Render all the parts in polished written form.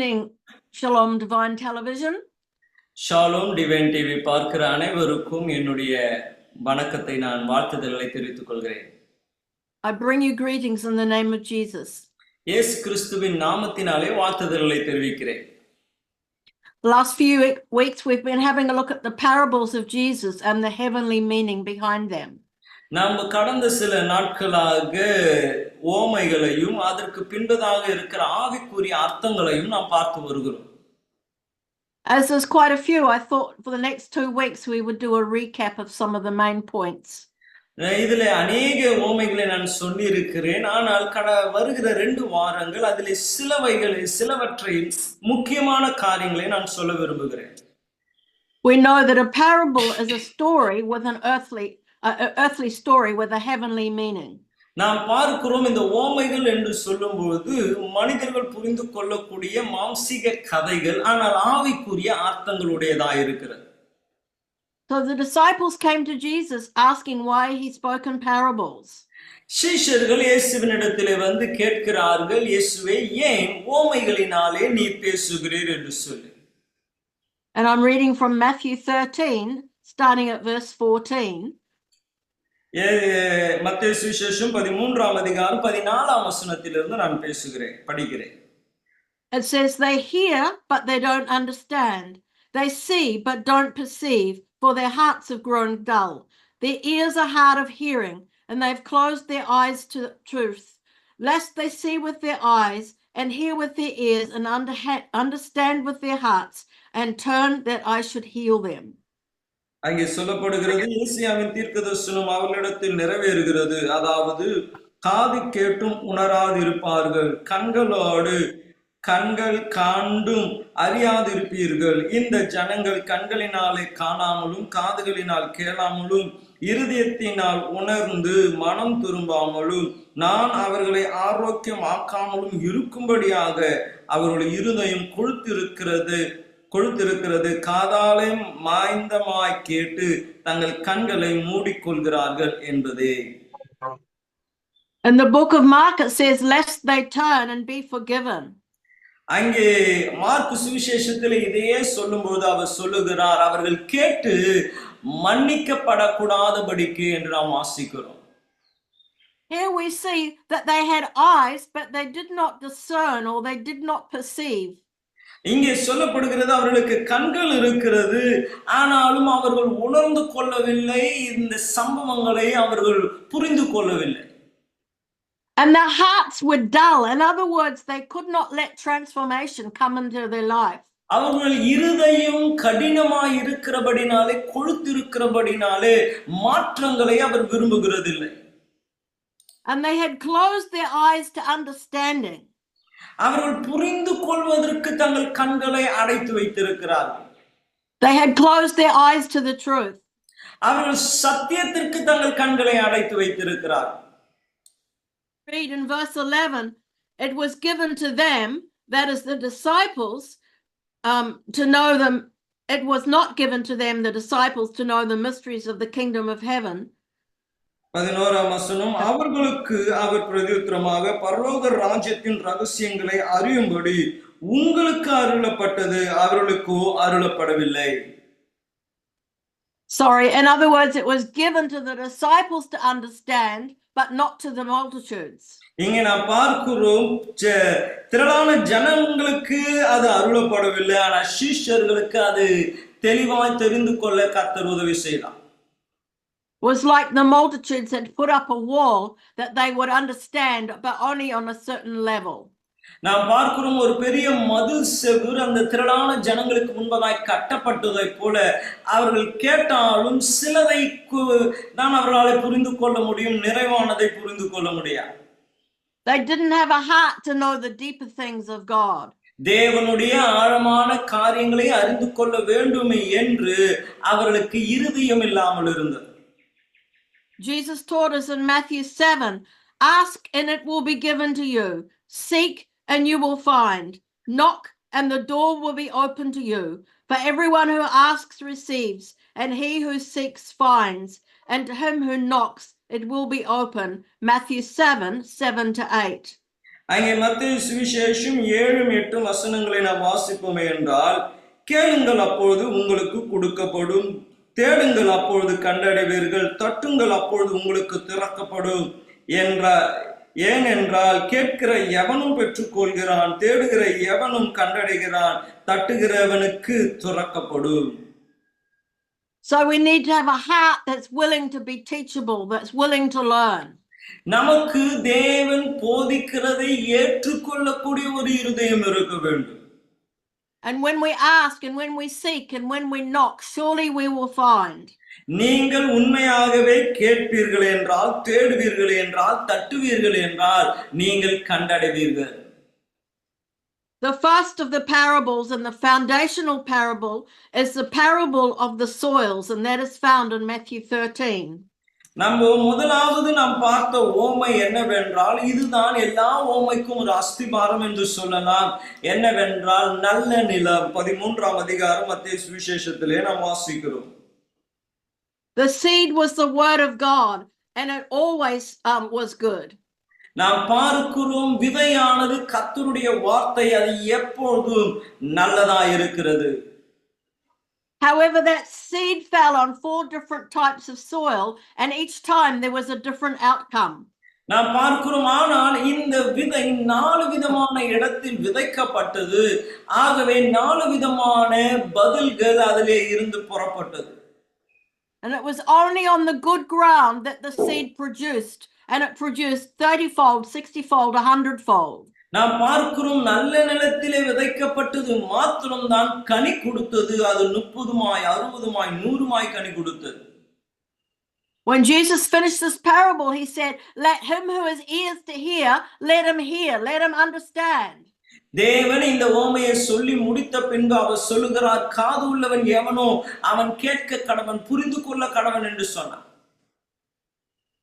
evening, Shalom Divine Television. Shalom divine TV பார்க்கிற அனைவருக்கும் என்னுடைய வணக்கத்தை நான் வாழ்த்துதல்களை தெரிவித்துக் கொள்கிறேன். I bring you greetings in the name of Jesus. இயேசு கிறிஸ்துவின் நாமத்தினாலே வாழ்த்துதல்களை தெரிவிக்கிறேன். The last few weeks we've been having a look at the parables of Jesus and the heavenly meaning behind them. நாம் கடந்த சில நாட்களாக ஓமைகளையும் அதற்கு பின்பதாக இருக்கிற ஆவிக்குரிய அர்த்தங்களையும் நாம் பார்த்து வருகிறோம். As there's quite a few, I thought for the next 2 weeks we would do a recap of some of the main points. இதிலே அநேக ஓமைகளை நான் சொல்லி இருக்கிறேன். ஆனால் வருகிற 2 வாரங்கள் அதிலே சிலவற்றை முக்கியமான காரியங்களை நான் சொல்ல விரும்புகிறேன். We know that a parable is a story with an earthly story with a heavenly meaning. நாம் பார்க்கிறோம் இந்த ஓமைகள் என்று சொல்லும்போது மனிதர்கள் புரிந்து கொள்ளக்கூடிய மாம்சீக கதைகள், ஆனால் ஆவிக்குரிய அர்த்தங்களுடையதாக இருக்கிறது. So the disciples came to Jesus asking why he spoke in parables. சீஷர்கள் இயேசுவினிடத்திலே வந்து கேட்கிறார்கள், இயேசுவே ஏன் ஓமைகளினாலே நீ பேசுகிறீர் என்று சொல்லி. And I'm reading from Matthew 13 starting at verse 14. மத்தேயு சுவிசேஷம் 13ஆம் அதிகாரம் 14ஆம் வசனத்திலிருந்து நான் படிக்கிறேன். It says they hear but they don't understand. They see but don't perceive, for their hearts have grown dull. Their ears are hard of hearing, and they've closed their eyes to truth, lest they see with their eyes and hear with their ears and understand with their hearts and turn that I should heal them. அங்கே சொல்லப்படுகிறது, ஏசாயாவின் தீர்க்கதரிசனம் அவர்களிடத்தில் நிறைவேறுகிறது. அதாவது காது கேட்டும் உணராதிருப்பார்கள், கண்கள் காண்டும் அறியாதிருப்பீர்கள். இந்த ஜனங்கள் கண்களினாலே காணாமலும் காதுகளினால் கேளாமலும் இருதயத்தினால் உணர்ந்து மனம் திரும்பாமலும் நான் அவர்களை ஆரோக்கியமாக்காமலும் இருக்கும்படியாக அவர்களுடைய இருதயம் கொழுத்திருக்கிறது, காதாலே மாய்ந்தமாய் கேட்டு தங்கள் கண்களை மூடிக்கொள்கிறார்கள் என்பதே. In the book of Mark it says lest they turn and be forgiven. அங்கே மார்க்கு சுவிசேஷத்தில் இதையே சொல்லும்போது அவர் சொல்லுகிறார், அவர்கள் கேட்டு மன்னிக்கப்படக்கூடாதபடிக்கு என்று நாம் வாசிக்கிறோம். Here we see that they had eyes but they did not discern or they did not perceive. இங்கே சொல்லப்படுகிறது, அவர்களுக்கு கண்கள் இருக்கிறது, ஆனாலும் அவர்கள் உணர்ந்து கொள்ளவில்லை, இந்த சம்பவங்களை அவர்கள் புரிந்து கொள்ளவில்லை. And their hearts were dull. In other words, they could not let transformation come into their life. அவர்கள் இருதயம் கடினமாய் இருக்கிறபடினாலே, கொழுத்திருக்கிறபடினாலே மாற்றங்களை அவர் விரும்புகிறதில்லை. And they had closed their eyes to understanding. அவர்கள் புரிந்து கொள்வதற்கு தங்கள் கண்களை அடைத்து வைத்திருக்கிறார்கள். They had closed their eyes to the truth. அவர்கள் சத்தியத்திற்கு தங்கள் கண்களை அடைத்து வைத்திருக்கிறார்கள். Read in verse 11, it was given to them, that is the disciples, to know them. It was not given to them, the disciples, to know the mysteries of the kingdom of heaven. 11ஆம் வசனம், அவர்களுக்கு அவர் பிரதியுத்தரமாக பரலோக ராஜ்யத்தின் ரகசியங்களை அறியும்படி உங்களுக்கு அருளப்பட்டது, அவர்களுக்கோ அருளப்படவில்லை. Sorry, in other words, it was given to the disciples to understand, but not to the multitudes. இங்கே நாம் பார்க்கிறோம், திரளான ஜனங்களுக்கு அது அருளப்படவில்லை, ஆனால் சீஷர்களுக்கு அது தெளிவாய் தெரிந்து கொள்ள கர்த்தர் உதவி செய்தார். Was like the multitudes had put up a wall that they would understand, but only on a certain level. நாம் பார்க்கிறோம், ஒரு பெரிய மதில் செவுர் அந்த திரளான ஜனங்களுக்கு முன்பதாய் கட்டப்பட்டதை போல அவர்கள் கேட்டாலும் சிலதை தான் அவர்களால் புரிந்து கொள்ள முடியும், நிறைவானதை புரிந்து கொள்ள முடியாது. They didn't have a heart to know the deeper things of God. தேவனுடைய ஆழமான காரியங்களை அறிந்து கொள்ள வேண்டுமே என்று அவர்களுக்கு இருதயம் இல்லாமல் இருந்தது. Jesus taught us in Matthew 7, ask and it will be given to you. Seek and you will find. Knock and the door will be open to you. For everyone who asks receives, and he who seeks finds, and to him who knocks it will be open. Matthew 7:7-8. அங்கே மத்தேயு சுவிசேஷம் 7-8 வசனங்களை நாம் வாசிப்போமே என்றால், கேளுங்கள் அப்பொழுது உங்களுக்கு கொடுக்கப்படும், தேடுங்கள் அப்பொழுது கண்டடைவீர்கள், தட்டுங்கள் அப்பொழுது உங்களுக்கு திறக்கப்படும் என்ற. ஏனென்றால் கேட்கிற எவனும் பெற்றுக்கொள்கிறான், தேடுகிற எவனும் கண்டடைகிறான், தட்டுகிறவனுக்கு திறக்கப்படும். So we need to have a heart that's willing to be teachable, that's willing to learn. நமக்கு தேவன் போதிக்கிறதை ஏற்றுக்கொள்ளக்கூடிய ஒரு இருதயம் இருக்க வேண்டும். And when we ask and when we seek and when we knock, surely we will find. நீங்கள் உண்மையாகவே கேட்பீர்கள் என்றால், தேடுவீர்கள் என்றால், தட்டுவீர்கள் என்றால் நீங்கள் கண்டடைவீர்கள். The first of the parables and the foundational parable is the parable of the soils, and that is found in Matthew 13. நம்ம முதலாவது நாம் பார்த்த ஓமை என்னவென்றால், இதுதான் எல்லா ஓமைக்கும் ஒரு அஸ்திபாரம் என்று சொல்லலாம். என்னவென்றால் நல்ல நிலம். 13ஆம் அதிகாரம் மத்தேயு சுவிசேஷத்திலே நாம் வாசிக்கிறோம். The seed was the word of God, and it always was good. நாம் பார்க்கிறோம், விதையானது கர்த்தருடைய வார்த்தை, அது எப்பொழுதும் நல்லதாய் இருக்கிறது. However, that seed fell on 4 different types of soil, and each time there was a different outcome. நாம் பார்க்கிறோம், ஆனால் இந்த விதை 4 விதமான இடத்தில் விதைக்கப்பட்டது. ஆகவே 4 விதமான பதில்கள் அதிலே இருந்து புறப்பட்டது. And it was only on the good ground that the seed produced, and it produced 30-fold, 60-fold, 100-fold. நாம் பார்க்கிறோம், நல்ல நிலத்திலே விதைக்கப்பட்டது மாத்திரம்தான் கனி கொடுத்தது. அது 30-மாய், 60-மாய், 100-மாய் கனி கொடுத்தது. When Jesus finished this parable, he said, "Let him who has ears to hear, let him hear, let him understand." தேவன் இந்த ஓமையை சொல்லி முடித்த பின்பு அவர் சொல்லுகிறார், காது உள்ளவன் எவனோ அவன் கேட்க கடவன், புரிந்து கொள்ள கடவன் என்று சொன்னார்.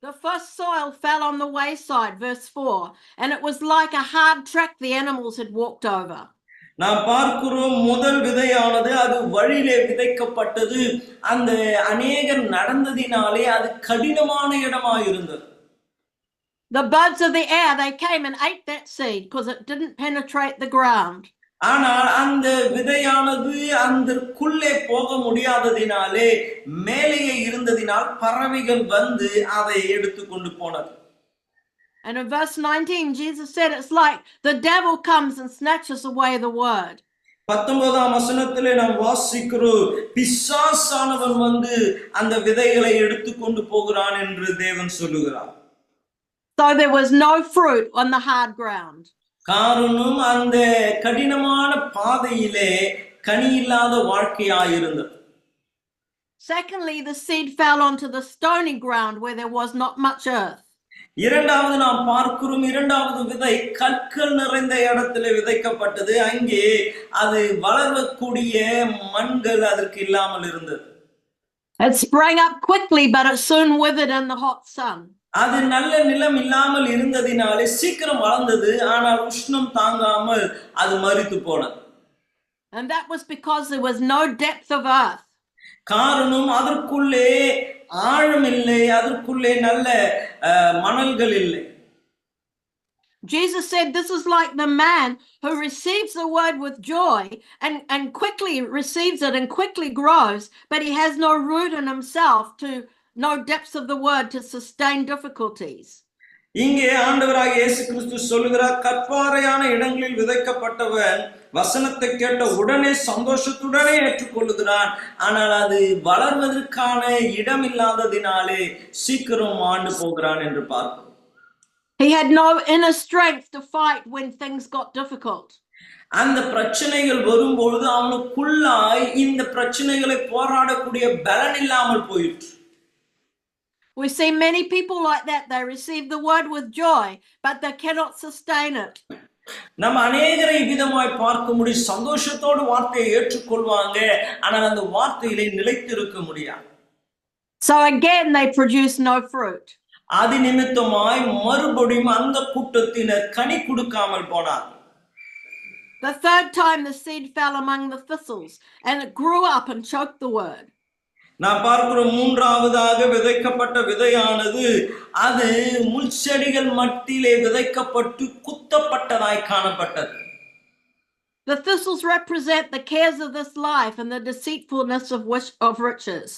The first soil fell on the wayside, verse 4, and it was like a hard track the animals had walked over. நாம் பார்க்கிறோம், முதல் விதையானது அது வழியிலே விதைக்கப்பட்டது. அந்த அநேகர் நடந்ததினாலே அது கடினமான இடமாய் இருந்தது. The birds of the air, they came and ate that seed because it didn't penetrate the ground. ஆனால் அந்த விதையானது அதற்குள்ளே போக முடியாததினாலே, மேலேயே இருந்ததினால் பறவைகள் வந்து அதை எடுத்துக்கொண்டு போனது. And in verse 19, Jesus said it's like the devil comes and snatches away the word. 19ஆம் வசனத்திலே நாம் வாசிக்கிறோம், பிசாசானவன் வந்து அந்த விதைகளை எடுத்துக்கொண்டு போகிறான் என்று தேவன் சொல்லுகிறார். So there was no fruit on the hard ground. காரணம் அந்த கடினமான பாதையிலே கனி இல்லாத வாழ்க்கையாயிருந்தது. Secondly, the seed fell onto the stony ground where there was not much earth. இரண்டாவது நாம் பார்க்கிறோம், இரண்டாவது விதை கற்கள் நிறைந்த இடத்திலே விதைக்கப்பட்டது. அங்கே அது வளரக்கூடிய மண்கள் அதற்கு இல்லாமல் இருந்தது. It sprang up quickly, but it soon withered in the hot sun. அது நல்ல நிலம் இல்லாமல் இருந்ததினாலே சீக்கிரம் வளர்ந்தது, ஆனால் உஷ்ணம் தாங்காமல் அது மரித்து போனது. And that was because there was no depth of earth. காரணம் அதற்குள்ளே ஆழம் இல்லை, அதற்குள்ளே நல்ல மணல்கள் இல்லை. Jesus said this is like the man who receives the word with joy and quickly receives it and quickly grows, but he has no root in himself, no depths of the word to sustain difficulties. இங்கே ஆண்டவராகிய இயேசு கிறிஸ்து சொல்லுகிறார், கற்பாறையான இடங்களில் விதைக்கப்பட்டவன் வசனத்தை கேட்ட உடனே சந்தோஷத்துடனே ஏற்றுக்கொள்ளுகிறான். ஆனால் அது வளர்வதற்கான இடம் இல்லாததினாலே சீக்கிரம் ஆண்டு போகிறான் என்று பார்க்கிறோம். He had no inner strength to fight when things got difficult. அந்த பிரச்சனைகள் வரும்பொழுது அவனுக்குள்ளாய் இந்த பிரச்சனைகளை போராடக்கூடிய பலன் இல்லாமல் போயிற்று. We see many people like that. They receive the word with joy, but they cannot sustain it. நம்ம அநேகரை விதமாய் பார்க்க முடியும், சந்தோஷத்தோடு வார்த்தையை ஏற்றுக்கொள்வாங்க, ஆனால் அந்த வார்த்தையிலே நிலைத்திருக்க முடியாது. So again they produce no fruit. அது நிமித்தமாய் மறுபடியும் அந்த கூட்டத்தினர் கனி கொடுக்காமல் போனார். The third time the seed fell among the thistles, and it grew up and choked the word. நாம் பார்க்கிறோம் மூன்றாவதாக விதைக்கப்பட்ட விதையானது அது முள்செடிகள் மத்தியிலே விதைக்கப்பட்டு குத்தப்பட்டதாய் காணப்பட்டது. The thistles represent the cares of this life and the deceitfulness of riches.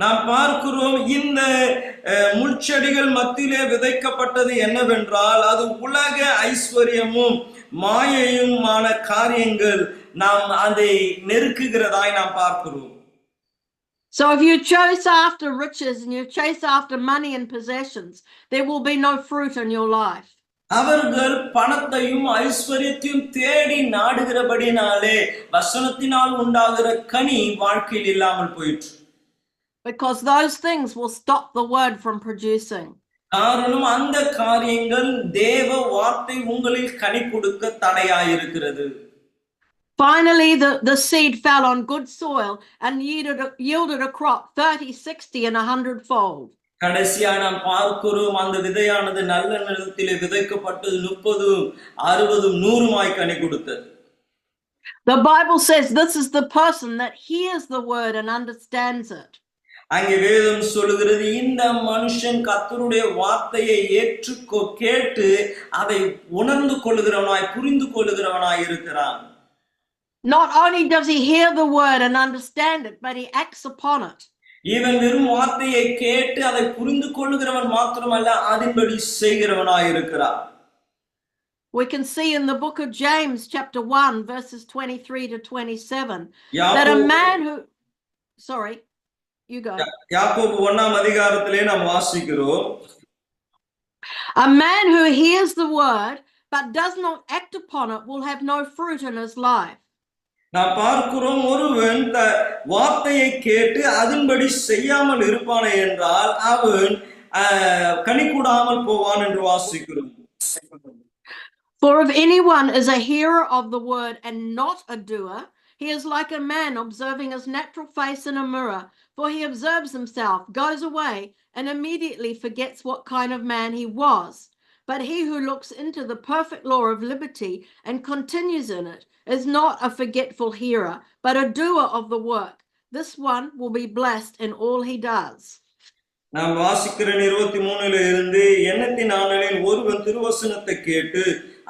நாம் பார்க்கிறோம் இந்த முள்செடிகள் மத்தியிலே விதைக்கப்பட்டது என்னவென்றால் அது உலக ஐஸ்வர்யமும் மாயையுமான காரியங்கள் நாம் அதை நெருக்குகிறதாய் நாம் பார்க்கிறோம். So if you chase after riches and you chase after money and possessions, there will be no fruit in your life. அவர்கள் பணத்தையும் ஐஸ்வர்யத்தையும் தேடி நாடுகிறபடினாலே வசனத்தினால் உண்டாகிற கனி வாழ்க்கையில் இல்லாமல் போயிற்று. Because those things will stop the word from producing. காரணம் அந்த காரியங்கள் தேவ வார்த்தை உங்களில் கனி கொடுக்க தடையாயிருக்கிறது. Finally, the seed fell on good soil and yielded a crop 30, 60 and 100-fold. கடைசியா நாம் பார்க்கிறோம் அந்த விதையானது நல்ல நிலத்திலே விதைக்கப்பட்டு 30, 60, 100 கனி கொடுத்தது. The Bible says this is the person that hears the word and understands it. அங்கே வேதம் சொல்லுகிறது இந்த மனுஷன் கர்த்தருடைய வார்த்தையை கேட்டு அதை உணர்ந்து கொள்ளுகிறவனாய் புரிந்து கொள்ளுகிறவனாய் இருக்கிறான். Not only does he hear the word and understand it, but he acts upon it. இவன் வெறும் வார்த்தையை கேட்டு அதை புரிந்து கொள்ளுகிறவன் மாத்திரமல்ல அதன்படி செய்கிறவனாய் இருக்கிறான். We can see in the book of James chapter 1 verses 23 to 27 that a man who you go. யாக்கோபு 1ஆம் அதிகாரத்திலே நாம் வாசிக்கிறோம். A man who hears the word but does not act upon it will have no fruit in his life. நாம் பார்க்கிறோம் ஒருவன் வார்த்தையை கேட்டு அதன்படி செய்யாமல் இருப்பானே என்றால் அவன் கனி கூடாமல் போவான் என்று வாசிக்கிறோம். For if anyone is a hearer of the word and not a doer, he is like a man observing his natural face in a mirror. For he observes himself, goes away, and immediately forgets what kind of man he was. But he who looks into the perfect law of liberty and continues in it is not a forgetful hearer, but a doer of the work. This one will be blessed in all he does. நாம் வாசிக்கிற 23 இருந்து எண்ணத்தின் ஆனலில் ஒருவன் திருவசனத்தை கேட்டு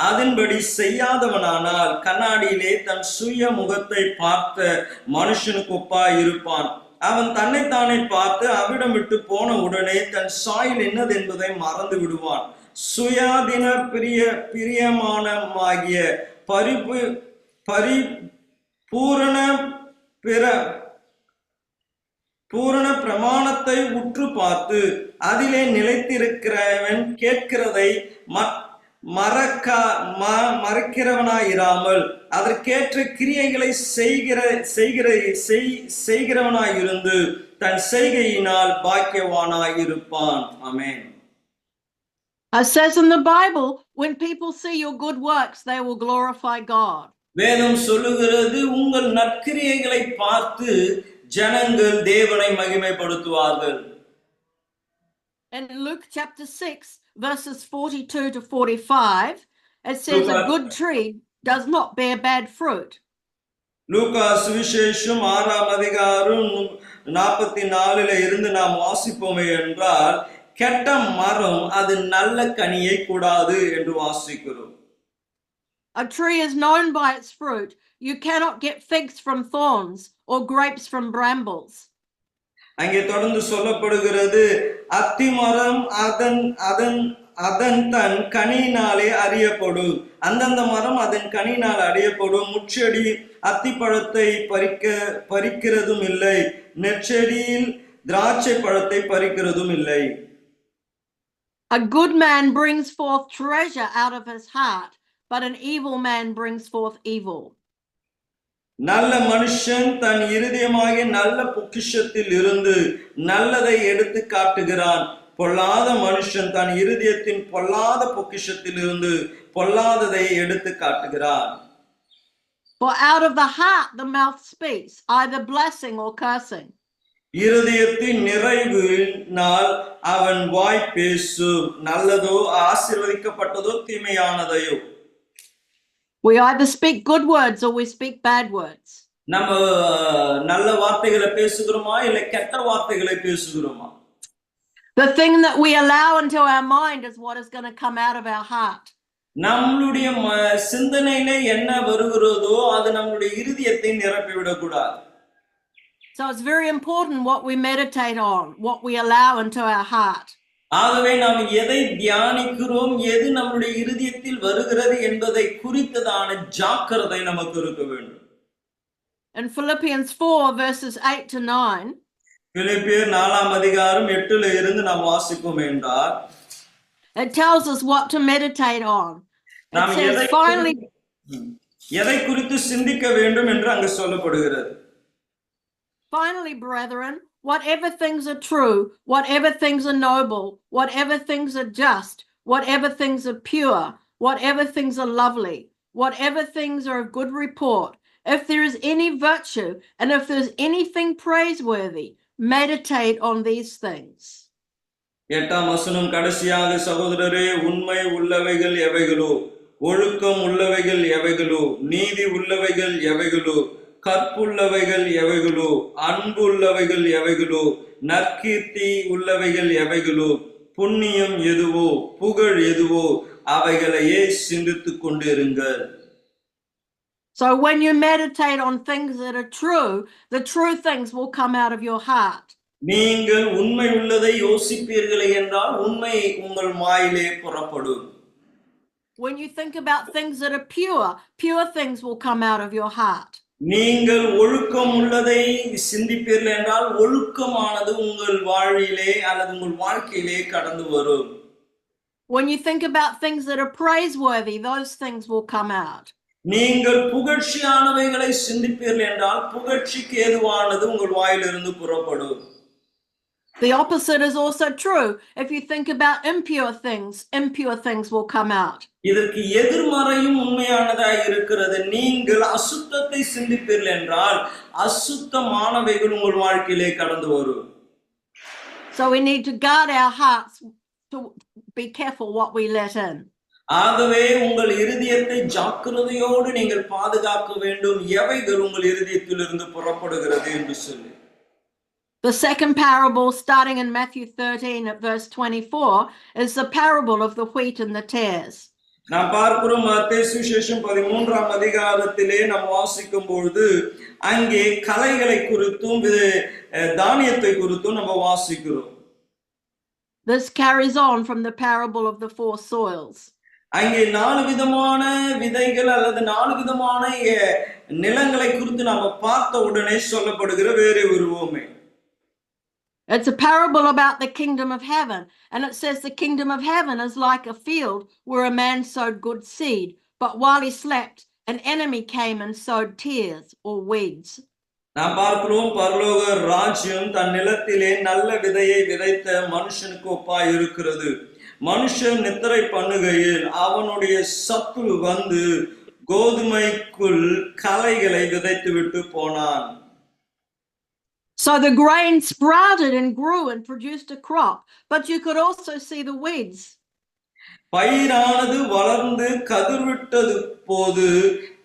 அதன்படி செய்யாதவனானால் கண்ணாடியிலே தன் சுய முகத்தை பார்த்த மனுஷனுக்கு ஒப்பாய் இருப்பான். அவன் தன்னைத்தானே பார்த்து அவிடம் விட்டு போன உடனே தன் சாயல் என்னது என்பதை மறந்து விடுவான். சுயாதீன பிரியமானமாகிய பூரண பிரமாணத்தை உற்று பார்த்து அதிலே நிலைத்திருக்கிறவன் கேட்கிறதை மறக்கிறவனாயிராமல் அதற்கேற்ற கிரியைகளை செய்கிறவனாயிருந்து தன் செய்கையினால் பாக்கியவானாயிருப்பான். ஆமென். It says in the Bible, when people see your good works, they will glorify God. வேதம் சொல்லுகிறது உங்கள் நற்கிரியைகளை பார்த்து ஜனங்கள் தேவனை மகிமைப்படுத்துவார்கள். In Luke chapter 6 verses 42 to 45, it says a good tree does not bear bad fruit. லூக்கா சுவிசேஷம் 6ஆம் அதிகாரம் 44 இருந்து நாம் வாசிப்போமே என்றால் கெட்ட மரம் அது நல்ல கனியை கூடாது என்று வாசிக்கிறோம். A tree is known by its fruit. You cannot get figs from thorns or grapes from brambles. அங்கே தொடர்ந்து சொல்லப்படுகிறது அத்தி மரம் அதன் தன் கனியினாலே அறியப்படும். அந்தந்த மரம் அதன் கனியினால் அறியப்படும். முட்செடி அத்திப்பழத்தை பறிக்கிறதும் இல்லை, நெற்செடியில் திராட்சை பழத்தை பறிக்கிறதும் இல்லை. A good man brings forth treasure out of his heart, but an evil man brings forth evil. நல்ல மனுஷன் தன் இருதயமாகிய நல்ல பொக்கிஷத்தில் இருந்து நல்லதை எடுத்து காட்டுகிறான். பொல்லாத மனுஷன் தன் இருதயத்தின் பொல்லாத பொக்கிஷத்தில் இருந்து பொல்லாததை எடுத்து காட்டுகிறான். For out of the heart the mouth speaks, either blessing or cursing. இருதயத்தின் நிறைவினால் அவன் வாய் பேசும், நல்லதோ ஆசீர்வதிக்கப்பட்டதோ தீமையானதையோ. We either speak good words or we speak bad words. நம்ம நல்ல வார்த்தைகளை பேசுகிறோமா இல்லை கெட்ட வார்த்தைகளை பேசுகிறோமா? The thing that we allow into our mind is what is going to come out of our heart. நம்மளுடைய சிந்தனையிலே என்ன வருகிறதோ அது நம்மளுடைய இருதயத்தை நிரப்பிவிடக் கூடாது. So it's very important what we meditate on, what we allow into our heart. ஆகவே நாம் எதை தியானிக்கிறோம், எது நம்முடைய இருதயத்தில் வருகிறது என்பதை குறித்ததான ஜாக்கிரதை நமக்கு இருக்க வேண்டும். In Philippians 4 verses 8 to 9, பிலிப்பியர் 4ஆம் அதிகாரம் 8ல இருந்து நாம் வாசிப்போம் என்றால், it tells us what to meditate on. It நாம் says, எதை குறித்து சிந்திக்க வேண்டும் என்று அங்கு சொல்லப்படுகிறது. Finally, brethren, whatever things are true, whatever things are noble, whatever things are just, whatever things are pure, whatever things are lovely, whatever things are of good report, if there is any virtue, and if there's anything praiseworthy, meditate on these things. 8ஆம் வசனம் கடைசியாக, சகோதரரே, உண்மை உள்ளவைகள் எவைகளோ, ஒழுக்கம் உள்ளவைகள் எவைகளோ, நீதி உள்ளவைகள் எவைகளோ, கற்புள்ளவைகள் எவைகளோ, அன்புள்ளவைகள் எவைகளோ, நற்கீர்த்தி உள்ளவைகள் எவைகளோ, புண்ணியம் எதுவோ, புகழ் எதுவோ, அவைகளையே சிந்தித்துக் கொண்டிருங்கள். So when you meditate on things that are true, the true things will come out of your heart. நீங்கள் உண்மை உள்ளதை யோசிப்பீர்களே என்றால் உண்மை உங்கள் வாயிலே புறப்படும். When you think about things that are pure, pure things will come out of your heart. நீங்கள் ஒழுக்கம் உள்ளதை சிந்திப்பீர்கள் என்றால் ஒழுக்கமானது உங்கள் வாழ்விலே அல்லது உங்கள் வாழ்க்கையிலே கடந்து வரும். When you think about things that are praiseworthy, those things will come out. நீங்கள் புகழ்ச்சியானவைகளை சிந்திப்பீர்கள் என்றால் புகழ்ச்சிக்கு ஏதுவானது உங்கள் வாயிலிருந்து புறப்படும். The opposite is also true. If you think about impure things will come out. இதற்கு எதிர்மறையும் உண்மையானதாய் இருக்கிறது. நீங்கள் அசுத்தத்தை சிந்திப்பீர்கள் என்றால் அசுத்தமானவைகள் உங்கள் வாழ்க்கையிலே கடந்து வரும். So we need to guard our hearts to be careful what we let in. ஆகவே உங்கள் இருதயத்தை ஜாக்கிரதையோடு நீங்கள் பாதுகாக்க வேண்டும், எவைகள் உங்கள் இருதயத்திலிருந்து புறப்படுகிறது என்று சொல்லி. The second parable, starting in Matthew 13 at verse 24, is the parable of the wheat and the tares. நாம் பார்க்கிறோம் மத்தேயு சுவிசேஷம் 13ஆம் அதிகாரத்திலே நாம் வாசிக்கும் பொழுது அங்கே களைகளை குறித்தும் தானியத்தை குறித்தும் நம்ம வாசிக்கிறோம். This carries on from the parable of the four soils. அங்கே 4 விதமான விதைகள் அல்லது 4 விதமான நிலங்களை குறித்து நாம பார்த்த உடனே சொல்லப்படுகிற வேறே ஒரு உவமை. It's a parable about the kingdom of heaven, and it says the kingdom of heaven is like a field where a man sowed good seed, but while he slept, an enemy came and sowed tares or weeds. நாம் பார்க்கிறோம் பரலோக ராஜ்யம் தன் நிலத்திலே நல்ல விதையை விதைத்த மனுஷனுக்கு ஒப்பாய் இருக்கிறது. மனுஷன் நித்திரை பண்ணுகையில் அவனுடைய சத்துரு வந்து கோதுமைக்குள் களைகளை விதைத்து விட்டு போனான். So the grain sprouted and grew and produced a crop, but you could also see the weeds. பயிரானது வளர்ந்து கதிர்விட்டது போது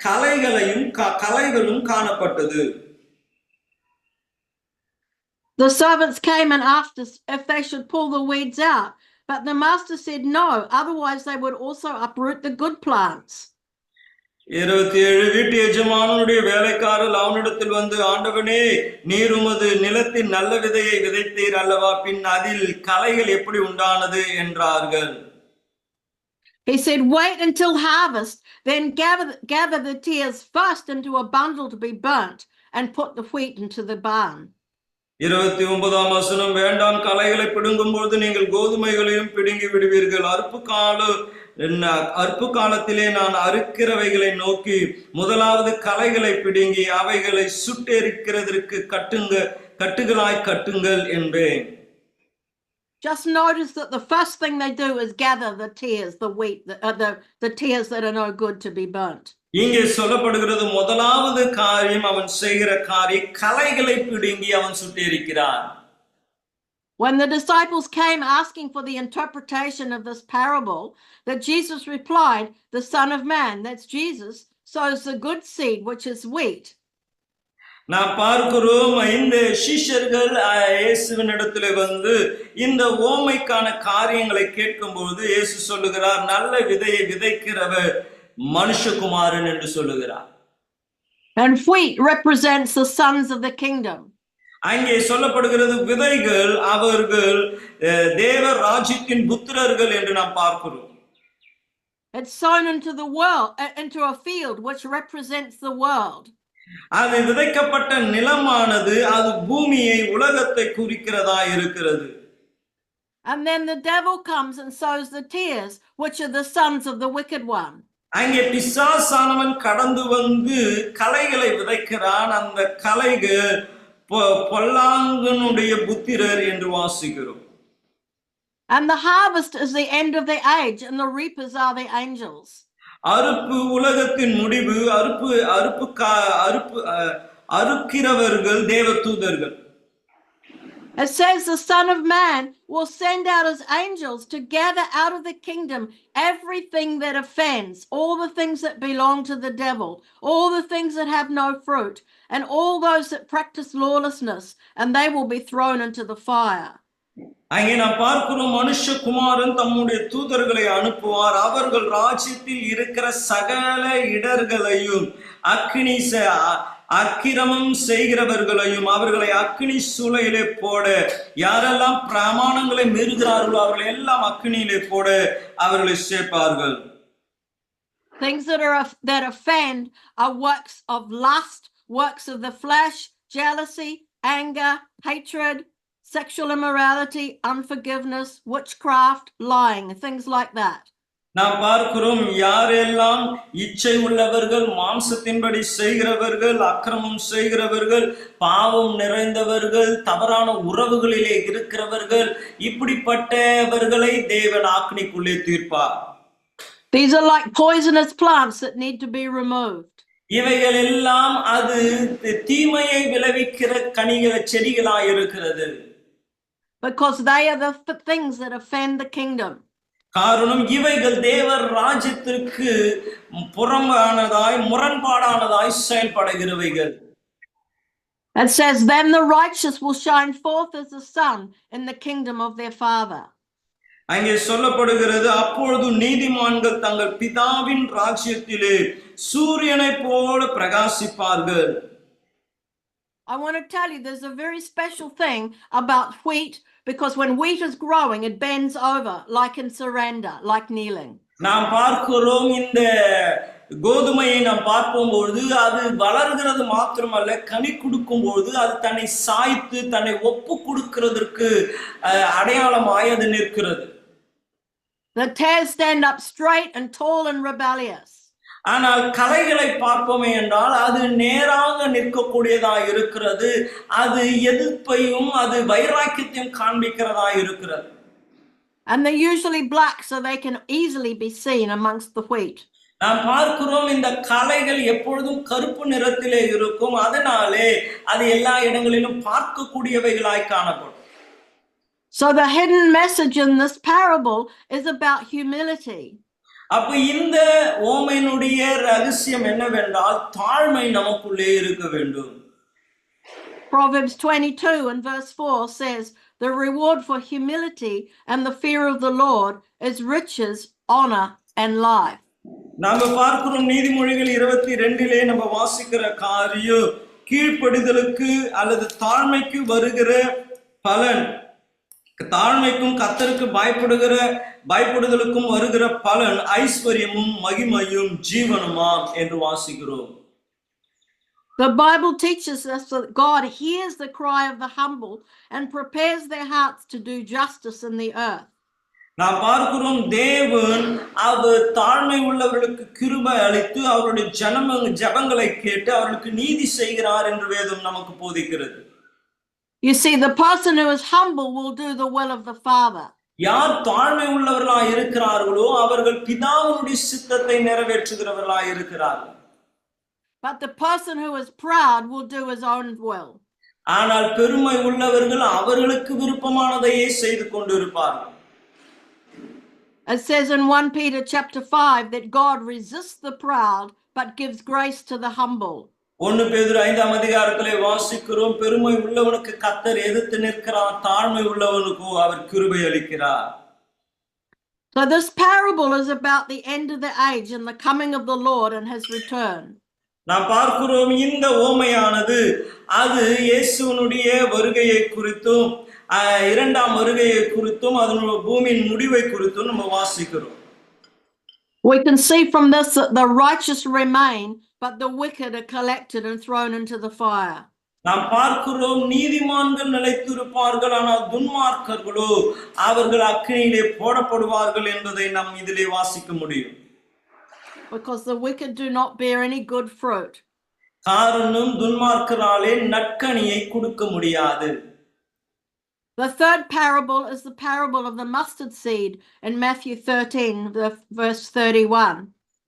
களைகளும் காணப்பட்டது. The servants came and asked us if they should pull the weeds out, but the master said no, otherwise they would also uproot the good plants. 27 வீட்டு எஜமானுடைய வேலைக்காரர் அவனிடத்தில் வந்து, ஆண்டவனே, நீர் உமது நிலத்தின் நல்ல விதையை விதைத்தீர் அல்லவா, பின் அதில் களைகள் எப்படி உண்டானது என்றார்கள். He said, wait until harvest, then gather the tares first into a bundle to be burnt and put the wheat into the barn. 29ஆம் வசனம், வேண்டாம், களைகளை பிடுங்கும் பொழுது நீங்கள் கோதுமைகளையும் பிடுங்கி விடுவீர்கள். அற்பு காலத்திலே நான் அறுக்கிறவைகளை நோக்கி முதலாவது களைகளை பிடுங்கி அவைகளை சுட்டெரிக்கிறதற்கு கட்டுகளாய் கட்டுங்கள் என்பேன். Just notice that the first thing they do is gather the tares, the wheat, the tares that are no good to be burnt. இங்கே சொல்லப்படுகிறது முதலாவது காரியம் அவன் செய்கிற காரியம் களைகளை பிடுங்கி அவன் சுட்டெரிக்கிறான். When the disciples came asking for the interpretation of this parable, that Jesus replied, the Son of Man, that's Jesus, sows the good seed, which is wheat. நாம் பார்க்கிறோம் இந்த சீஷர்கள் இயேசுவின் இடத்துல வந்து இந்த ஓமைக்கான காரியங்களை கேட்கும்போது இயேசு சொல்லுகிறார், நல்ல விதையை விதைக்கிறவர் மனுஷகுமாரன் என்று சொல்லுகிறார். And wheat represents the sons of the kingdom. அங்கே சொல்லப்படுகிறது விதைகள் அவர்கள் தேவ ராஜ்யத்தின் புத்திரர்கள் என்று நாம் பார்க்கிறோம். It's sown into the world, into a field which represents the world. அது விதைக்கப்பட்ட நிலமானது அது பூமியை உலகத்தை குறிக்கிறதா இருக்கிறது. And then the devil comes and sows the tares, which are the sons of the wicked one. அங்கே பிசாசானவன் கடந்து வந்து களைகளை விதைக்கிறான். அந்த களைகள் பொல்லாங்கனுடைய புத்திரர் என்று வாசிக்கிறோம். And the harvest is the end of the age, and the reapers are the angels. அறுப்பு உலகத்தின் முடிவு. அறுக்கிறவர்கள் தேவதூதர்கள். It says the Son of Man will send out his angels to gather out of the kingdom everything that offends, all the things that belong to the devil, all the things that have no fruit, and all those that practice lawlessness, and they will be thrown into the fire. அங்கே நாம் பார்க்கிறோம், மனுஷகுமாரன் தம்முடைய தூதர்களை அனுப்புவார். அவர்கள் ராஜ்யத்தில் இருக்கிற சகல இடர்களையும் அக்கிரமம் செய்கிறவர்களையும் அவர்களை அக்கினி சூளையிலே போட, யாரெல்லாம் பிரமாணங்களை மீறுகிறார்களோ அவர்களை எல்லாம் அக்கினியிலே போட அவர்களை சேர்ப்பார்கள். Things that offend are works of lust, works of the flesh, jealousy, anger, hatred, sexual immorality, unforgiveness, witchcraft, lying, things like that. நாம் பார்க்கிறோம், யாரெல்லாம் இச்சை உள்ளவர்கள், மாம்சத்தின்படி செய்கிறவர்கள், அக்கிரமம் செய்கிறவர்கள், பாவம் நிறைந்தவர்கள், தவறான உறவுகளிலே இருக்கிறவர்கள், இப்படிப்பட்டவர்களை தேவன் ஆக்கினிக்குள்ளே தீர்ப்பார். These are like poisonous plants that need to be removed. இவைகள் எல்லாம் அது தீமையை விளைவிக்கிற செடிகளாய் இருக்கிறது. Because they are the things that offend the kingdom. காரணம் இவைகள் தேவர் ராஜ்யத்திற்கு முரண்பாடானதாய் செயல்படுகிறவைகள். It says, then the righteous will shine forth as the sun in the kingdom of their father. அங்கே சொல்லப்படுகிறது, அப்பொழுது நீதிமான்கள் தங்கள் பிதாவின் ராஜ்யத்திலே சூரியனை போல பிரகாசிப்பார்கள். I want to tell you, there's a very special thing about wheat, because when wheat is growing, it bends over like in surrender, like kneeling. நாம் பார்க்கிறோம், இந்த கோதுமையை நாம் பார்க்கும்போது அது வளர்கிறது மாத்திரமல்ல, கனி கொடுக்கும் பொழுது அது தன்னை சாய்த்து தன்னை ஒப்பு கொடுக்கிறதற்கு அடையாளமாய் அது நிற்கிறது. The tares stand up straight and tall and rebellious. ஆனால் களைகளை பார்ப்போமே என்றால் அது நேராக நிற்கக்கூடியதா இருக்கிறது. அது எதிர்ப்பையும் அது வைராக்கியத்தையும் காண்பிக்கிறதா இருக்கிறது. And they're usually black, so they can easily be seen amongst the wheat. நாம் பார்க்கிறோம், இந்த களைகள் எப்பொழுதும் கருப்பு நிறத்திலே இருக்கும். அதனாலே அது எல்லா இடங்களிலும் பார்க்கக்கூடியவைகளாய் காணப்படும். So the hidden message in this parable is about humility. அப்ப இந்த ஓமையினுடைய ரகசியம் என்னவென்றால் தாழ்மை நமக்குள்ளே இருக்க வேண்டும். Proverbs 22 and verse 4 says, the reward for humility and the fear of the Lord is riches, honor and life. நாம பார்க்கிறோம், நீதிமொழிகள் 22 நம்ம வாசிக்கிற காரியம், கீழ்ப்படிதலுக்கு அல்லது தாழ்மைக்கு வருகிற பலன், தாழ்மைக்கும் கர்த்தருக்கு பயப்படுதலுக்கும் வருகிற பலன் ஐஸ்வர்யமும் மகிமையும் ஜீவனுமாம் என்று வாசிக்கிறோம். The Bible teaches us that God hears the cry of the humble and prepares their hearts to do justice in the earth. நாம் பார்க்கிறோம், தேவன் அவர் தாழ்மை உள்ளவர்களுக்கு கிருபை அளித்து அவருடைய ஜெபங்களை கேட்டு அவர்களுக்கு நீதி செய்கிறார் என்று வேதம் நமக்கு போதிக்கிறது. You see, the person who is humble will do the will of the Father. யார் தாழ்மை உள்ளவர்களாய் இருக்கிறார்களோ அவர்கள் பிதாவினுடைய சித்தத்தை நிறைவேற்றுகிறவர்களாய் இருக்கிறார்கள். But the person who is proud will do his own will. ஆனால் பெருமை உள்ளவர்கள் அவர்களுக்கு விருப்பமானதையே செய்து கொண்டிருப்பார்கள். It says in 1 Peter chapter 5 that God resists the proud but gives grace to the humble. 1 பேதுரு 5ஆம் அதிகாரத்திலே வாசிக்கிறோம், பெருமை உள்ளவனுக்கு கர்த்தர் எதிர்த்து நிற்கிறார், தாழ்மை உள்ளவனுக்கோ அவர் கிருபை அளிக்கிறார். So this parable is about the end of the age and the coming of the Lord and his return. நாம் பார்க்கிறோம் இந்த ஓமையானது அது இயேசுவினுடைய வருகையை குறித்தும் இரண்டாம் வருகையை குறித்தும் அதனுடைய பூமியின் முடிவை குறித்தும் நம்ம வாசிக்கிறோம். We can see from this that the righteous remain, but the wicked are collected and thrown into the fire. நாம் பார்க்கிறோம் நீதிமான்கள் நிலைத்திருப்பார்கள், ஆனால் துன்மார்க்கர்களோ அவர்கள் அக்கினியிலே போடப்படுவார்கள் என்பதை நாம் இதிலே வாசிக்க முடியும். Because the wicked do not bear any good fruit. காரணம் துன்மார்க்கராலே நற்கனியை கொடுக்க முடியாது. The third parable is the parable of the mustard seed in Matthew 13 verse 31.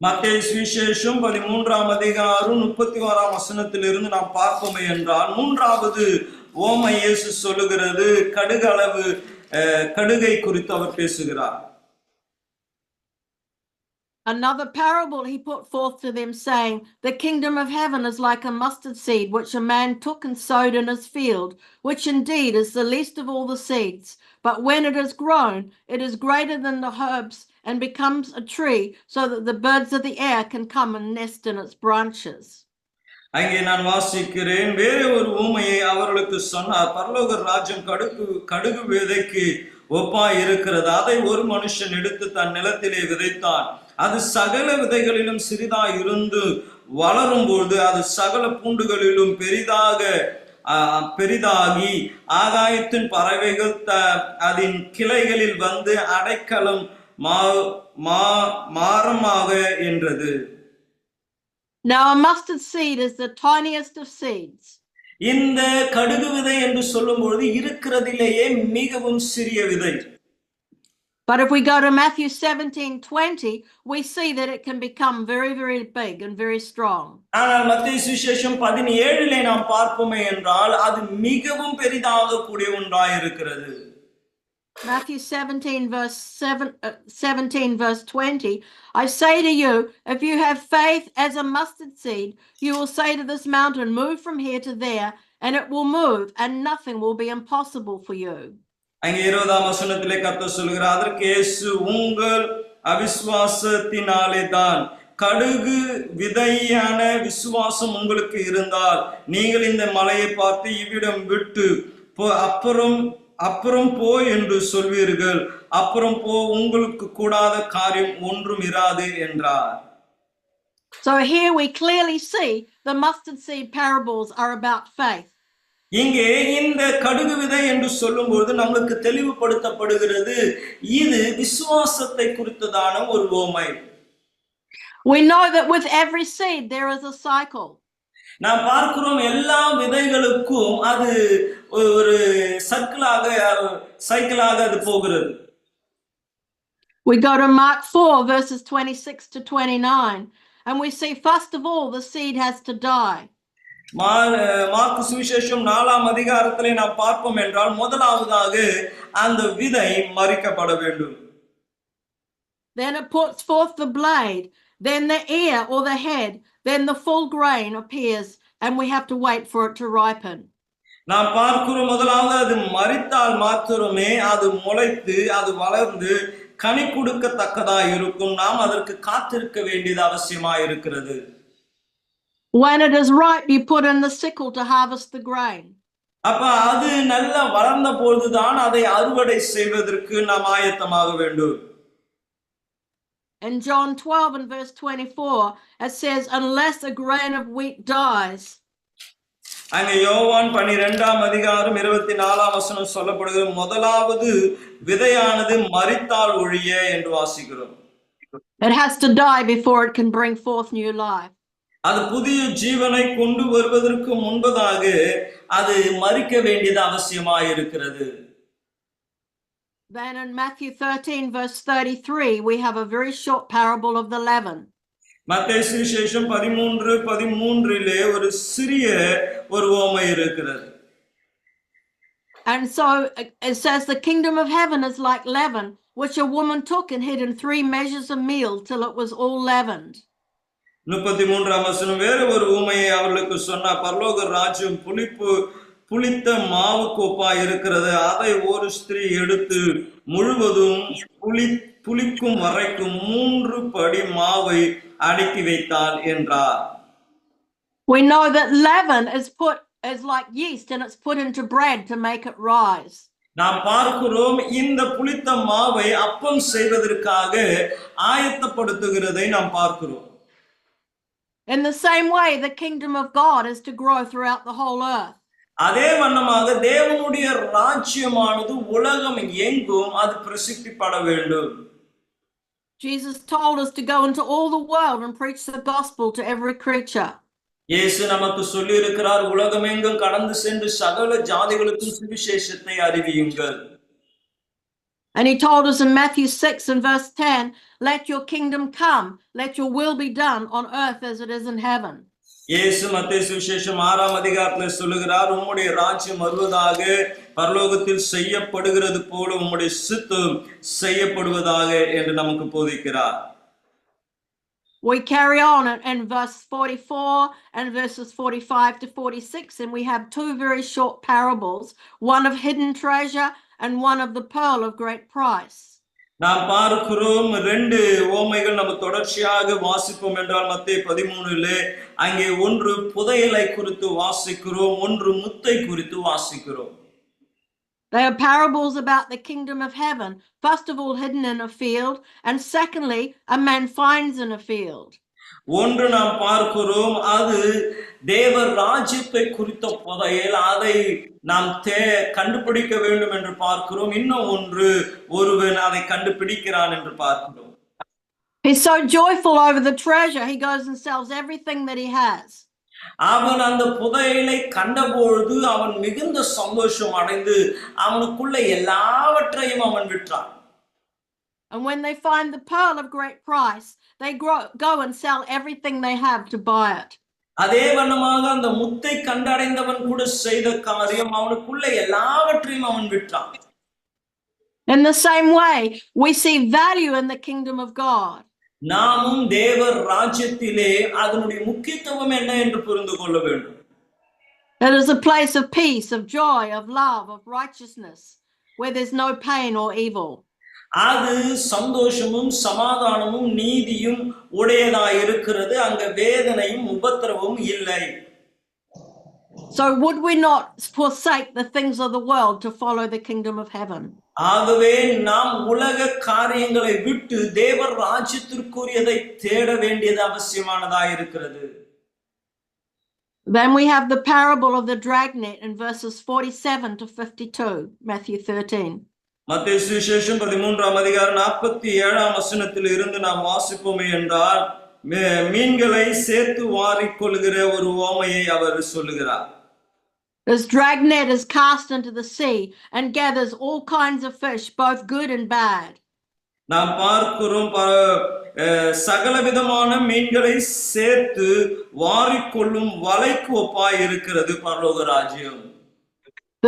மத்தேயு சுவிசேஷம் 13ஆம் அதிகாரம் 31ஆம் வசனத்திலிருந்து நாம் பார்ப்போமே என்றால், மூன்றாவது ஓமை இயேசு சொல்லுகிறது கடுகை குறித்து அவர் பேசுகிறார். Another parable he put forth to them, saying, the kingdom of heaven is like a mustard seed, which a man took and sowed in his field, which indeed is the least of all the seeds. But when it is grown, it is greater than the herbs and becomes a tree, so that the birds of the air can come and nest in its branches. அங்கே நான் வாசிக்கிறேன், வேற ஒரு ஊமையை அவர்களுக்கு சொன்னார். பரலோக ராஜ்யம் கடுகு விதைக்கு ஒப்பாய் இருக்கிறது. அதை ஒரு மனுஷன் எடுத்து தன் நிலத்திலே விதைத்தான். அது சகல விதைகளிலும் சிறிதாய் இருந்து வளரும்போது அது சகல பூண்டுகளிலும் பெரிதாகி ஆகாயத்தின் பறவைகள் அதன் கிளைகளில் வந்து அடைக்கலம் மாறமாக என்றது. Now a mustard seed is the tiniest of seeds. இந்த கடுகு விதை என்று சொல்லும்போது இருக்கிறதிலேயே மிகவும் சிறிய விதை. But if we go to Matthew 17:20, we see that it can become very, very big and very strong. ஆனால் மத்தேயு சுவிசேஷம் 17 நாம் பார்ப்போமே என்றால் அது மிகவும் பெரிதாக கூடிய ஒன்றாய் இருக்கிறது. Matthew 17 verse 20, I say to you, if you have faith as a mustard seed, you will say to this mountain, move from here to there, and it will move, and nothing will be impossible for you. அங்கே 20ஆம் வசனத்திலே கர்த்தர் சொல்கிறார், அதற்கு இயேசு, உங்கள் அவிசுவாசத்தினாலே தான். கடுகு விதையான விசுவாசம் உங்களுக்கு இருந்தால் நீங்கள் இந்த மலையை பார்த்து இவ்விடம் விட்டு அப்புறம் போ என்று சொல்வீர்கள். அப்புறம் போ, உங்களுக்கு கூடாத காரியம் ஒன்றும் இராது என்றார். So here we clearly see the mustard seed parables are about faith. இங்கே இந்த கடுகு விதை என்று சொல்லும்போது நமக்கு தெளிவுபடுத்தப்படுகிறது, இது விசுவாசத்தை குறித்ததான ஒரு ஓமை. We know that with every seed there is a cycle. நாம் பார்க்கிறோம் எல்லா விதைகளுக்கும் அது ஒரு சைக்கிளாக அது போகிறது. We go to Mark 4 verses 26 to 29 and we see first of all the seed has to die. Mark சுவிசேஷம் 4ஆம் அதிகாரத்திலே நாம் பார்ப்போம் என்றால் முதலாவதாக அந்த விதை மரிக்கப்பட வேண்டும். Then it puts forth the blade, then the ear or the head, then the full grain appears and we have to wait for it to ripen. நாம் பார்க்கிறோம் முதலாவது அது மரித்தால் மாத்திரமே அது முளைத்து அது வளர்ந்து கனி கொடுக்கத்தக்கதா இருக்கும். நாம் அதற்கு காத்திருக்க வேண்டியது அவசியமாய் இருக்கிறது. When it is ripe, you put in the sickle to harvest the grain. அப்ப அது நல்லா வளர்ந்த பொழுதுதான் அதை அறுவடை செய்வதற்கு நாம் ஆயத்தமாக வேண்டும். In John 12 and verse 24, it says, unless a grain of wheat dies. அங்கே யோவான் 12ஆம் அதிகாரம் 24ஆம் வசனம் சொல்லப்படுகிறது, முதலாவது விதையானது மரித்தால் ஒழிய என்று வாசிக்கிறோம். It has to die before it can bring forth new life. அது புதிய ஜீவனை கொண்டு வருவதற்கு முன்பதாக அது மரிக்க வேண்டியது அவசியமாய் இருக்கிறது. Then in Matthew 13 verse 33 we have a very short parable of the leaven. மத்தேயு சுவிசேஷம் 13:13 ஒரு சிறிய ஒரு ஓமை இருக்கிறது. And so it says the kingdom of heaven is like leaven which a woman took and hid in 3 measures of meal till it was all leavened. 33ஆம் வசனம், வேறு ஒரு ஊமையை அவர்களுக்கு சொன்னார். பரலோக ராஜ்யம் புளித்த மாவுக்கு ஒப்பாய் இருக்கிறது. அதை ஒரு ஸ்திரீ எடுத்து முழுவதும் புளிக்கும் வரைக்கும் 3 படி மாவை அடுக்கி வைத்தாள் என்றார். We know that leaven is like yeast and it's put into bread to make it rise. நாம் பார்க்கிறோம், இந்த புளித்த மாவை அப்பம் செய்வதற்காக ஆயத்தப்படுத்துகிறதை நாம் பார்க்கிறோம். In the same way, the kingdom of God is to grow throughout the whole earth. அதே வண்ணமாக தேவனுடைய ராஜ்யமானது உலகம் எங்கும் அது பிரசித்திப்பட வேண்டும். Jesus told us to go into all the world and preach the gospel to every creature. இயேசு நமக்கு சொல்லி இருக்கிறார், உலகமெங்கும் கடந்து சென்று சகல ஜாதிகளுக்கும் சுவிசேஷத்தை அறிவியுங்கள். And he told us in Matthew 6 and verse 10, let your kingdom come, let your will be done on earth as it is in heaven. இயேசு மத்தேயு சுவிசேஷம் 6ஆம் அதிகாரத்தில் சொல்லுகிறார், உம்முடைய ராஜ்யம் வருவதாக, பரலோகத்தில் செய்யப்படுகிறது போல உம்முடைய சித்தம் செய்யப்படுவதாக என்று நமக்கு போதிக்கிறார். We carry on in verse 44 and verses 45 to 46, and we have 2 very short parables, one of hidden treasure and one of the pearl of great price. நாம் பார்க்கிறோம், 2 ஓமைகள் நம்ம தொடர்ச்சியாக வாசிப்போம் என்றால் மத்தேயு 13 அங்கே ஒன்று புதையலை குறித்து வாசிக்கிறோம், ஒன்று முத்தை குறித்து வாசிக்கிறோம். They are parables about the kingdom of heaven, first of all hidden in a field, and secondly a man finds in a field. ஒன்று நாம் பார்க்கிறோம், அது தேவ ராஜ்யத்தை குறித்த புதையல், அதை நாம் கண்டுபிடிக்க வேண்டும் என்று பார்க்கிறோம். இன்னும் ஒன்று, ஒருவன் அதை கண்டுபிடிக்கிறான் என்று பார்க்கிறோம். He's so joyful over the treasure, he goes and sells everything that he has. அவன் அந்த புதையலை கண்டபொழுது அவன் மிகுந்த சந்தோஷம் அடைந்து அவனுக்குள்ள எல்லாவற்றையும் அவன் விற்றான். And when they find the pearl of great price, they go and sell everything they have to buy it. அதே வண்ணமாக அந்த முத்தை கண்டடைந்தவன் கூட செய்த காரியம், அவனுக்குள்ள எல்லாவற்றையும் அவன் விற்றான். In the same way, we see value in the kingdom of God. நாமும் தேவ ராஜ்யத்திலே அதனுடைய முக்கியத்துவம் என்ன என்று புரிந்து கொள்ள வேண்டும். It is a place of peace, of joy, of love, of righteousness, where there's no pain or evil. அது சந்தோஷமும் சமாதானமும் நீதியும் உடையதாய் இருக்கிறது. அங்க வேதனையும் உபத்திரவமும் இல்லை. So would we not forsake the things of the world to follow the kingdom of heaven? ஆகவே நாம் உலக காரியங்களை விட்டு தேவ ராஜ்யத்திற்குரியதை தேட வேண்டியது அவசியமானதாய் இருக்கிறது. Then we have the parable of the dragnet in verses 47 to 52, Matthew 13. மத்தேயு சுவிசேஷம் 13ஆம் அதிகாரம் 47ஆம் வசனத்தில் இருந்து நாம் வாசிப்போமே என்றால், மீன்களை சேர்த்து வாரிக் கொள்கிற ஒரு உவமையை அவர் சொல்லுகிறார். This dragnet is cast into the sea and gathers all kinds of fish, both good and bad. நாம் பார்க்கிறோம், சகலவிதமான மீன்களை சேர்த்து வாரிக்கொள்ளும் வலைக்கு ஒப்பாய் இருக்கிறது பரலோக ராஜ்யம்.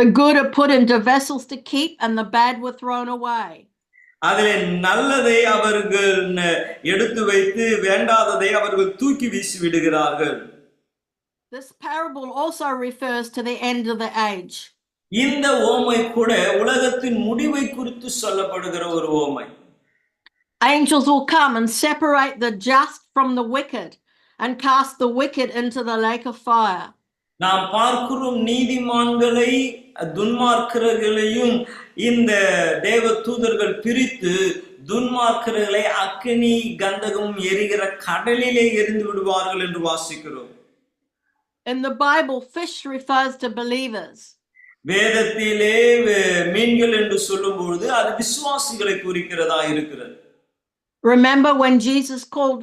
The good are put into vessels to keep and the bad were thrown away. அதிலே நல்லதை அவர்கள் எடுத்து வைத்து வேண்டாததை அவர்கள் தூக்கி வீசி விடுகிறார்கள். This parable also refers to the end of the age. இந்த ஓமை கூட உலகத்தின் முடிவை குறித்து சொல்லப்படுகிற ஒரு ஓமை. Angels will come and separate the just from the wicked and cast the wicked into the lake of fire. நாம் பார்க்கிறோம், நீதிமான்களை துன்மார்க்கர்களையும் இந்த தேவ தூதர்கள் பிரித்து துன்மார்க்கர்களை அக்கினி கந்தகம் எரிகிற கடலிலே எரிந்து விடுவார்கள் என்று வாசிக்கிறோம். In the Bible, fish refers to believers. வேதத்திலே மீன்கள் என்று சொல்லும்போது அது விசுவாசிகளை குறிக்கிறதா இருக்கிறது. Remember when Jesus called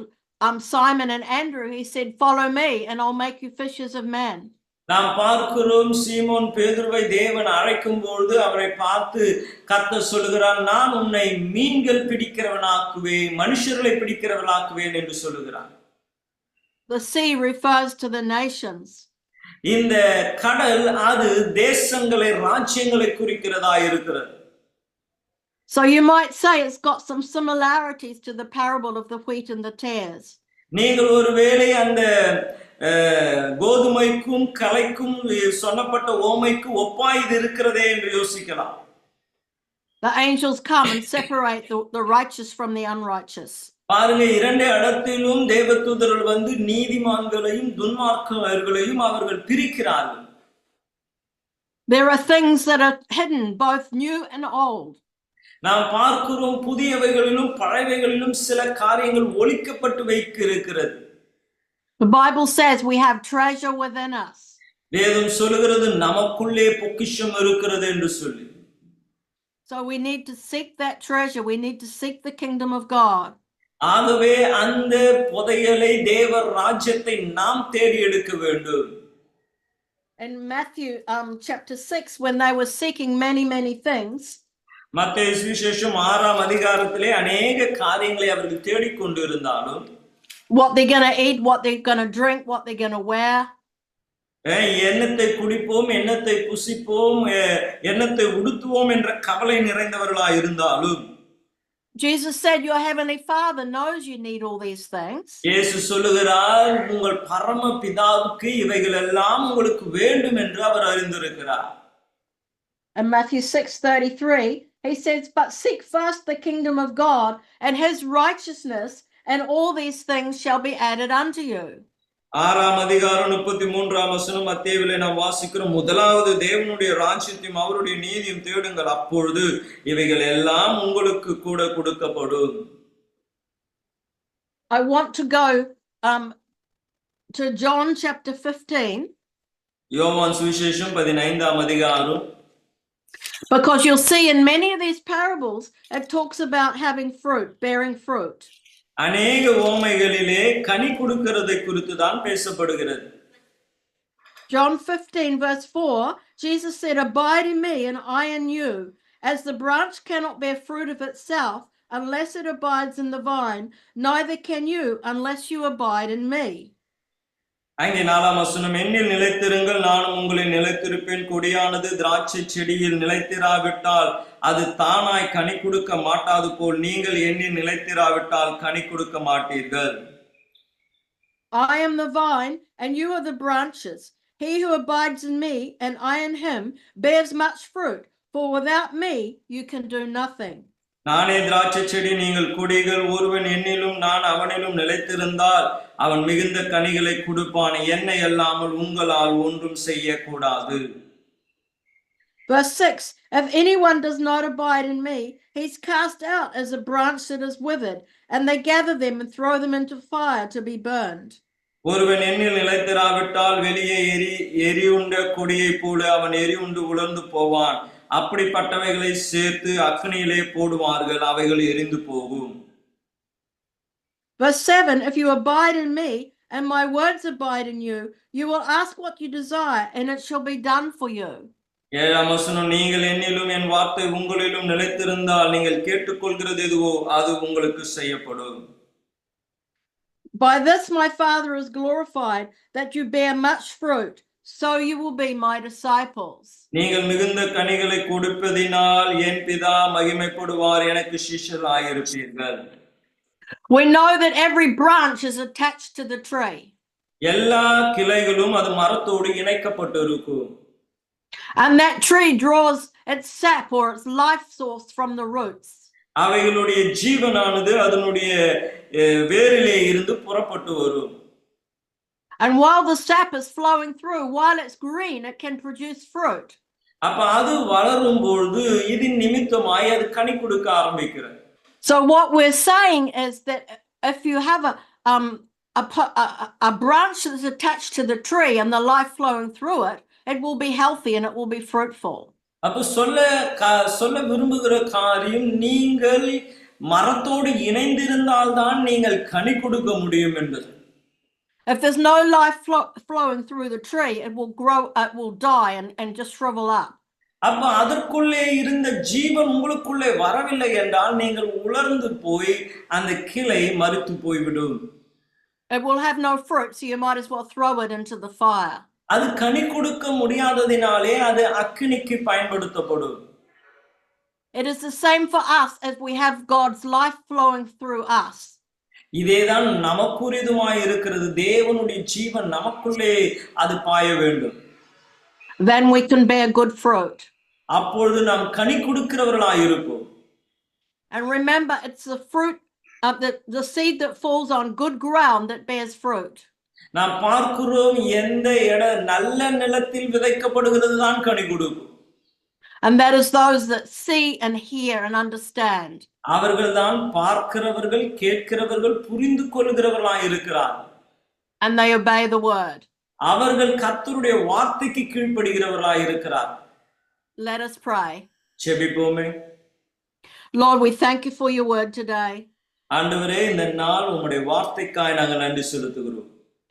Simon and Andrew, he said, "Follow me and I'll make you fishers of men." நாம் பார்க்கிறோம், சீமோன் பேதுருவை தேவன் அழைக்கும் பொழுது அவரை பார்த்து கர்த்தர் சொல்லுகிறார், நான் உன்னை மீன்கள் பிடிக்கிறவனாக்குவேன், மனுஷர்களை பிடிக்கிறவனாக்குவேன் என்று சொல்லுகிறார். The sea refers to the nations. இந்த கடல் அது தேசங்களை ராஜ்யங்களை குறிக்கிறதா இருக்கிறது. So you might say it's got some similarities to the parable of the wheat and the tares. நீங்கள் ஒருவேளை அந்த கோதுமைக்கும் கலைக்கும் சொல்லப்பட்ட ஓமைக்கு ஒப்பாய் இது இருக்கிறதே என்று யோசிக்கலாம். The angels come and separate the righteous from the unrighteous. பாருங்க, இரண்டு இடத்திலும் தேவதூதர்கள் வந்து நீதிமான்களையும் துன்மார்க்கர்களையும் அவர்கள் பிரிக்கிறார்கள். There are things that are hidden, both new and old. நாம் பார்க்கிறோம், புதியவைகளிலும் பழையவைகளிலும் சில காரியங்கள் ஒளிக்கப்பட்டு வைக்கிறது. The Bible says we have treasure within us. வேதம் சொல்லுகிறது நமக்குள்ளே பொக்கிஷம் இருக்கிறது என்று சொல்லி. So we need to seek that treasure. We need to seek the kingdom of God. ஆகவே அந்த புதையலை, தேவ ராஜ்யத்தை நாம் தேடி எடுக்க வேண்டும். In Matthew chapter 6, when they were seeking many things, மத்தேயு சுவிசேஷம் 6ஆம் அதிகாரத்திலே अनेक காரியங்களை அவர்கள் தேடிக்கொண்டிருந்தாலும், what they're going to eat, what they're going to drink, what they're going to wear, எண்ணத்தை குடிப்போம், எண்ணத்தை புசிப்போம், எண்ணத்தை உடுத்துவோம் என்ற கவலை நிறைந்தவர்களாய் இருந்தாலும், Jesus said your heavenly Father knows you need all these things. இயேசு சொல்லுகிறார், உங்கள் பரம பிதாவுக்கு இவைகள் எல்லாம் உங்களுக்கு வேண்டும் என்று அவர் அறிந்திருக்கிறார். In Matthew 6:33, he says, but seek first the kingdom of God and his righteousness, and all these things shall be added unto you. 6ஆம் அதிகாரம் 33ஆம் வசனம் மத்தேயுவிலே நாம் வாசிக்கிறோம், முதலாவது தேவனுடைய ராஜ்யத்தையும் அவருடைய நீதியும் தேடுங்கள், அப்பொழுது இவைகள் எல்லாம் உங்களுக்கு கூட கொடுக்கப்படும். I want to go to John chapter 15. யோவான் சுவிசேஷம் 15ஆம் அதிகாரம். Because you'll see in many of these parables it talks about having fruit, bearing fruit. அநேக ஓமைகளிலே கனி கொடுக்கிறதை குறித்து தான் பேசப்படுகிறது. John 15 verse 4, Jesus said, abide in me and I in you, as the branch cannot bear fruit of itself unless it abides in the vine, neither can you unless you abide in me. அங்கே 4ஆம் வசனம், என்னில் நிலைத்திருங்கள், நானும் உங்களில் நிலைத்திருப்பேன். கொடியானது திராட்சை செடியில் நிலைத்திராவிட்டால் அது தானாய் கனி கொடுக்க மாட்டாது போல் நீங்கள் என்னில் நிலைத்திராவிட்டால் கனி கொடுக்க மாட்டீர்கள். I am the vine and you are the branches. He who abides in me and I in him bears much fruit, for without me you can do nothing. நானே திராட்சை செடி, நீங்கள் கொடிகள். ஒருவன் என்னிலும் நான் அவனிலும் நிலைத்திருந்தால் அவன் மிகுந்த கனிகளை கொடுப்பான். என்னை அல்லாமல் உங்களால் ஒன்றும் செய்யக்கூடாது. Verse 6, if anyone does not abide in me, he's cast out as a branch that is withered, and they gather them and throw them into fire to be burned. ஒருவன் என்னில் நிலைத்திராவிட்டால் வெளியே எரியுண்ட கொடியைப் போல அவன் எரியுண்டு உலர்ந்து போவான். அப்படிப்பட்டவைகளை சேர்த்து அக்னியிலே போடுவார்கள், அவைகள் எரிந்து போகும். Verse 7, if you abide in me and my words abide in you, you will ask what you desire and it shall be done for you. 7ஆம் வசனம், நீங்கள் என்னிலும் என் வார்த்தை உங்களிலும் நிலைத்திருந்தால் நீங்கள் கேட்டுக்கொள்கிறது எதுவோ அது உங்களுக்கு செய்யப்படும். By this my Father is glorified, that you bear much fruit, so you will be my disciples. நீங்கள் மிகுந்த கனிகளை கொடுப்பதினால் என் பிதா மகிமைப்படுவார், எனக்கு சிஷ்யராயிருப்பீர்கள். We know that every branch is attached to the tree. எல்லா கிளைகளும் அது மரத்தோடு இணைக்கப்பட்டிருக்கும். And that tree draws its sap or its life source from the roots. அவைகளுடைய ஜீவனானது அதனுடைய வேரிலே இருந்து புறப்பட்டு வரும். And while the sap is flowing through, while it's green, it can produce fruit. அப்ப அது வளரும் பொழுது இதன் நிமித்தமாய் அது கனி கொடுக்க ஆரம்பிக்கிறது. So what we're saying is that if you have a branch that's attached to the tree and the life flowing through it, it will be healthy and it will be fruitful. அப்ப சொல்ல விரும்புகிற காரியம், நீங்கள் மரத்தோடு இணைந்திருந்தால் தான் நீங்கள் கனி கொடுக்க முடியும் என்பது. If there's no life flowing through the tree, it will grow, it will die and just shrivel up. அப்ப அதற்குள்ளே இருந்த ஜீவன் உங்களுக்குள்ளே வரவில்லை என்றால் நீங்கள் உலர்ந்து போய் அந்த கிளை மரித்து போய்விடும். It will have no fruit, so you might as well throw it into the fire. அது கனி கொடுக்க முடியாததினாலே அது அக்கினிக்கு பயன்படுத்தப்படும். It is the same for us as we have God's life flowing through us. இதேதான் நமக்குரியதுமாய் இருக்கிறது. தேவனுடைய ஜீவன் நமக்குள்ளே அது பாய வேண்டும். Then we can bear good fruit. அப்பொழுது நாம் கனி கொடுக்கிறவர்களாய் இருப்போம். And remember, it's the fruit of the seed that falls on good ground that bears fruit. நாம் பார்க்கிறோம், எந்த நல்ல நிலத்தில் விதைக்கப்படுகிறது தான் கனி கொடுக்கும். And that is those that see and hear and understand. அவர்கள்தான் பார்க்கிறவர்கள், கேட்கிறவர்கள், புரிந்து கொள்கிறவர்களாய் இருக்கிறார்கள். And they obey the word. அவர்கள் கர்த்தருடைய வார்த்தைக்கு கீழ்ப்படிகிறவர்களாய் இருக்கிறார்கள். Let us pray. ஜெபிப்போமே. Lord, we thank you for your word today. ஆண்டவரே, இந்த நாள் உம்முடைய வார்த்தைக்காய் நாங்கள் நன்றி செலுத்துகிறோம்.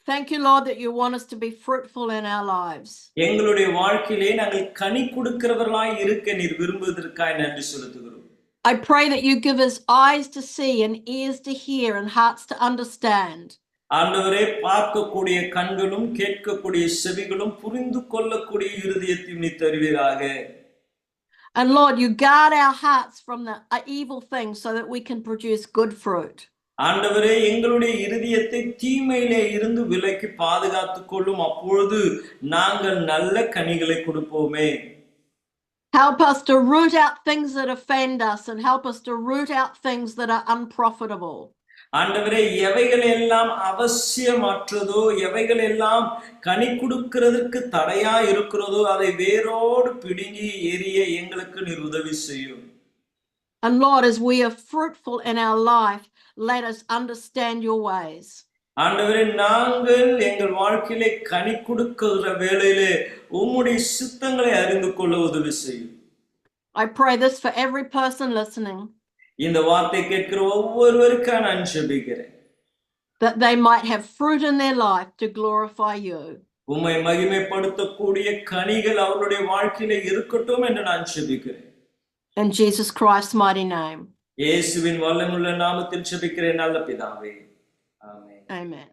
Thank you, Lord, that you want us to be fruitful in our lives. எங்களுடைய வாழ்க்கையிலே நாங்கள் கனி கொடுக்கிறவர்களாய் இருக்க நீர் விரும்புவதற்காய் நன்றி செலுத்துகிறோம். I pray that you give us eyes to see and ears to hear and hearts to understand. ஆண்டவரே, பார்க்கக்கூடிய கண்களும் கேட்கக்கூடிய செவிகளும் புரிந்து கொள்ளக்கூடிய இருதயத்தையும் நீ தருவீராக. And Lord, you guard our hearts from the evil things so that we can produce good fruit. ஆண்டவரே, எங்களுடைய இருதயத்தை தீமையிலே இருந்து விலக்கி பாதுகாத்துக் கொள்ளும். அப்பொழுது நாங்கள் நல்ல கனிகளை கொடுப்போமே. Help us to root out things that offend us and help us to root out things that are unprofitable. ஆண்டவரே, எவைகள் எல்லாம் அவசியமற்றதோ, எவைகள் எல்லாம் கனி கொடுக்கிறதற்கு தடையா இருக்கிறதோ அதை வேரோடு பிடுங்கி எரிய எங்களுக்கு நீர் உதவி செய்யும். And Lord, as we are fruitful in our life, let us understand your ways. ஆண்டவரே, நாங்கள் எங்கள் வாழ்க்கையிலே கனி கொடுக்கிற வேளையிலே உம்முடைய சித்தங்களை அறிந்து கொள்ள உதவி செய்யும். I pray this for every person listening. இந்த வார்த்தை கேட்கிற ஒவ்வொருவருக்காக நான் ஜெபிக்கிறேன். That they might have fruit in their life to glorify you. உம்மை மகிமைப்படுத்தக்கூடிய கனிகள் அவர்களுடைய வாழ்க்கையிலே இருக்கட்டும் என்று நான் ஜெபிக்கிறேன். In Jesus Christ's mighty name. இயேசுவின் வல்லமையுள்ள நாமத்தில் ஜெபிக்கிறேன் நல்ல பிதாவே. ஆமென். Amen.